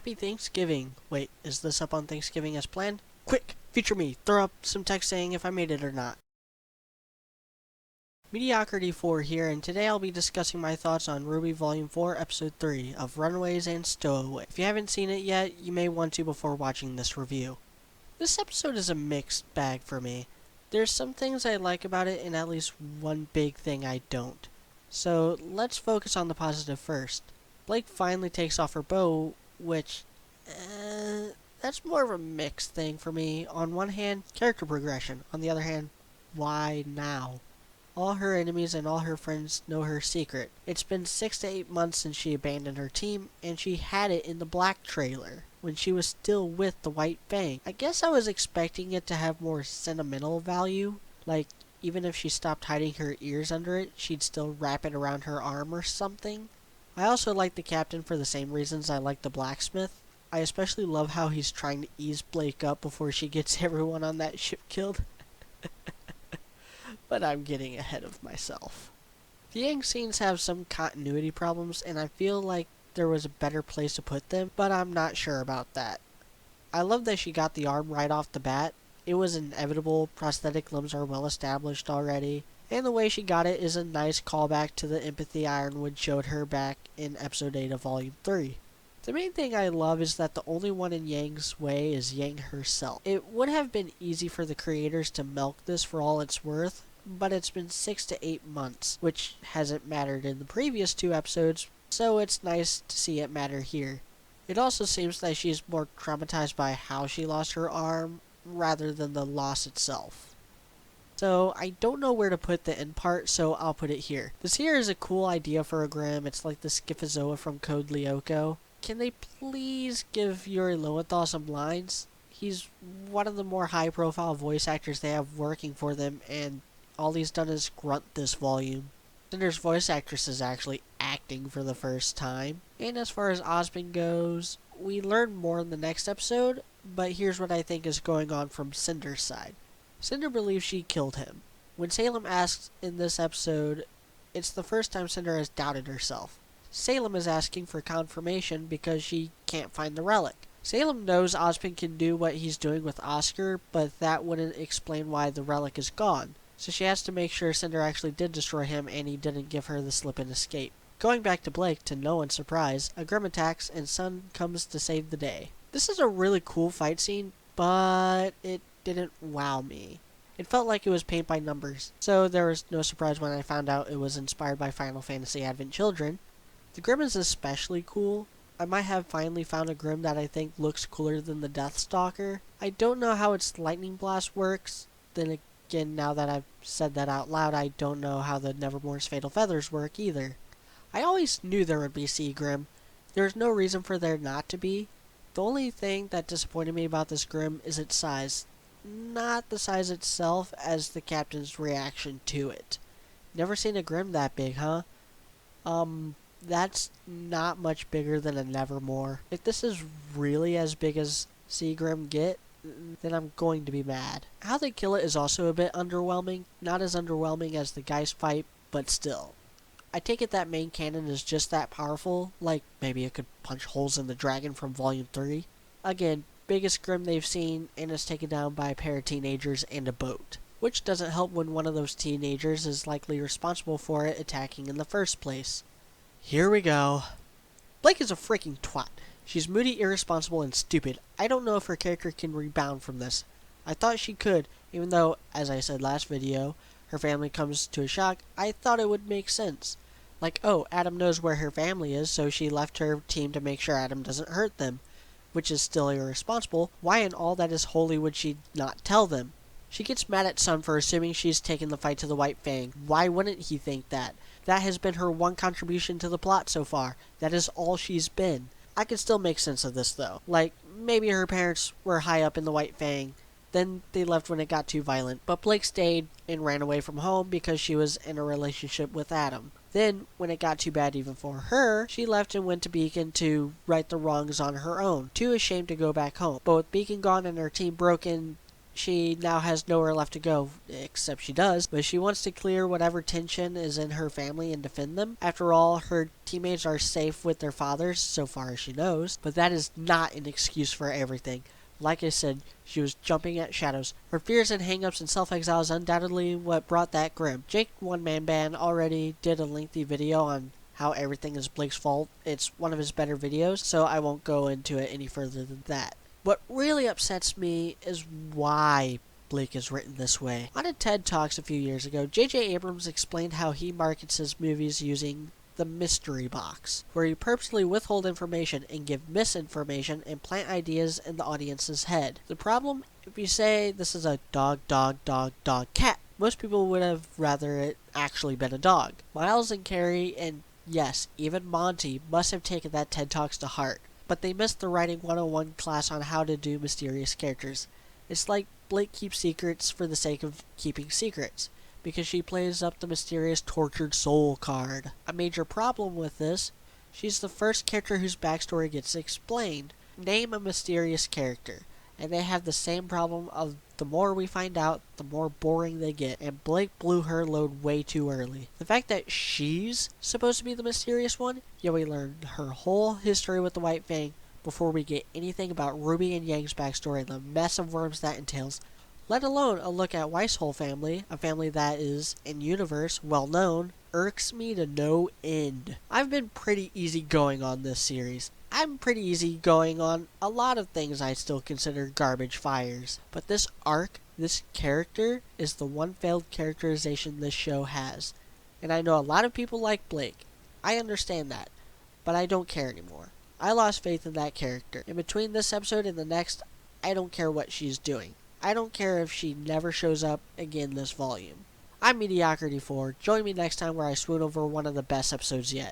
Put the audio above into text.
Happy Thanksgiving. Wait, is this up on Thanksgiving as planned? Quick, feature me. Throw up some text saying if I made it or not. Mediocrity 4 here, and today I'll be discussing my thoughts on RWBY Volume 4, Episode 3 of Runaways and Stowaways. If you haven't seen it yet, you may want to before watching this review. This episode is a mixed bag for me. There's some things I like about it, and at least one big thing I don't. So let's focus on the positive first. Blake finally takes off her bow, which, that's more of a mixed thing for me. On one hand, character progression. On the other hand, why now? All her enemies and all her friends know her secret. It's been 6 to 8 months since she abandoned her team, and she had it in the black trailer, when she was still with the White Fang. I guess I was expecting it to have more sentimental value, like even if she stopped hiding her ears under it, she'd still wrap it around her arm or something. I also like the captain for the same reasons I like the blacksmith. I especially love how he's trying to ease Blake up before she gets everyone on that ship killed. But I'm getting ahead of myself. The Yang scenes have some continuity problems, and I feel like there was a better place to put them, but I'm not sure about that. I love that she got the arm right off the bat. It was inevitable, prosthetic limbs are well established already, and the way she got it is a nice callback to the empathy Ironwood showed her back in Episode 8 of Volume 3. The main thing I love is that the only one in Yang's way is Yang herself. It would have been easy for the creators to milk this for all it's worth, but it's been 6 to 8 months, which hasn't mattered in the previous 2 episodes, so it's nice to see it matter here. It also seems that she's more traumatized by how she lost her arm, rather than the loss itself. So, I don't know where to put the end part, so I'll put it here. This here is a cool idea for a Grimm. It's like the Schizozoa from Code Lyoko. Can they please give Yuri Lowenthal some lines? He's one of the more high-profile voice actors they have working for them, and all he's done is grunt this volume. Cinder's voice actress is actually acting for the first time. And as far as Osmond goes, we learn more in the next episode, but here's what I think is going on from Cinder's side. Cinder believes she killed him. When Salem asks in this episode, it's the first time Cinder has doubted herself. Salem is asking for confirmation because she can't find the relic. Salem knows Osmond can do what he's doing with Oscar, but that wouldn't explain why the relic is gone. So she has to make sure Cinder actually did destroy him and he didn't give her the slip and escape. Going back to Blake, to no one's surprise, a Grimm attacks and Sun comes to save the day. This is a really cool fight scene, but it didn't wow me. It felt like it was paint by numbers, so there was no surprise when I found out it was inspired by Final Fantasy Advent Children. The Grimm is especially cool. I might have finally found a Grimm that I think looks cooler than the Deathstalker. I don't know how its lightning blast works, then again, now that I've said that out loud, I don't know how the Nevermore's Fatal Feathers work either. I always knew there would be Sea Grimm. There's no reason for there not to be. The only thing that disappointed me about this Grimm is its size. Not the size itself, as the captain's reaction to it. Never seen a Grimm that big, huh? That's not much bigger than a Nevermore. If this is really as big as Sea Grimm get, then I'm going to be mad. How they kill it is also a bit underwhelming. Not as underwhelming as the Geist fight, but still. I take it that main cannon is just that powerful, like maybe it could punch holes in the dragon from Volume 3. Again, biggest Grimm they've seen, and is taken down by a pair of teenagers and a boat. Which doesn't help when one of those teenagers is likely responsible for it attacking in the first place. Here we go. Blake is a freaking twat. She's moody, irresponsible, and stupid. I don't know if her character can rebound from this. I thought she could, even though, as I said last video, her family comes to a shock. I thought it would make sense. Like, oh, Adam knows where her family is, so she left her team to make sure Adam doesn't hurt them, which is still irresponsible. Why in all that is holy would she not tell them? She gets mad at Sun for assuming she's taken the fight to the White Fang. Why wouldn't he think that? That has been her one contribution to the plot so far. That is all she's been. I can still make sense of this, though. Like, maybe her parents were high up in the White Fang, then they left when it got too violent, but Blake stayed and ran away from home because she was in a relationship with Adam. Then, when it got too bad even for her, she left and went to Beacon to right the wrongs on her own, too ashamed to go back home. But with Beacon gone and her team broken, she now has nowhere left to go, except she does, but she wants to clear whatever tension is in her family and defend them. After all, her teammates are safe with their fathers, so far as she knows, but that is not an excuse for everything. Like I said, she was jumping at shadows. Her fears and hangups and self-exile is undoubtedly what brought that Grimm. Jake One Man Band already did a lengthy video on how everything is Blake's fault. It's one of his better videos, so I won't go into it any further than that. What really upsets me is why Blake is written this way. On a TED Talks a few years ago, J.J. Abrams explained how he markets his movies using the mystery box, where you purposely withhold information and give misinformation and plant ideas in the audience's head. The problem, if you say this is a dog, cat, most people would have rather it actually been a dog. Miles and Carrie, and yes, even Monty, must have taken that TED Talks to heart. But they missed the Writing 101 class on how to do mysterious characters. It's like Blake keeps secrets for the sake of keeping secrets, because she plays up the mysterious tortured soul card. A major problem with this, she's the first character whose backstory gets explained. Name a mysterious character, and they have the same problem of the more we find out, the more boring they get, and Blake blew her load way too early. The fact that she's supposed to be the mysterious one, yet we learn her whole history with the White Fang before we get anything about Ruby and Yang's backstory and the mess of worms that entails, let alone a look at Weiss' whole family, a family that is, in universe, well known, irks me to no end. I've been pretty easygoing on this series. I'm pretty easygoing on a lot of things I still consider garbage fires. But this arc, this character, is the one failed characterization this show has. And I know a lot of people like Blake. I understand that. But I don't care anymore. I lost faith in that character. In between this episode and the next, I don't care what she's doing. I don't care if she never shows up again this volume. I'm Mediocrity4. Join me next time where I swoon over one of the best episodes yet.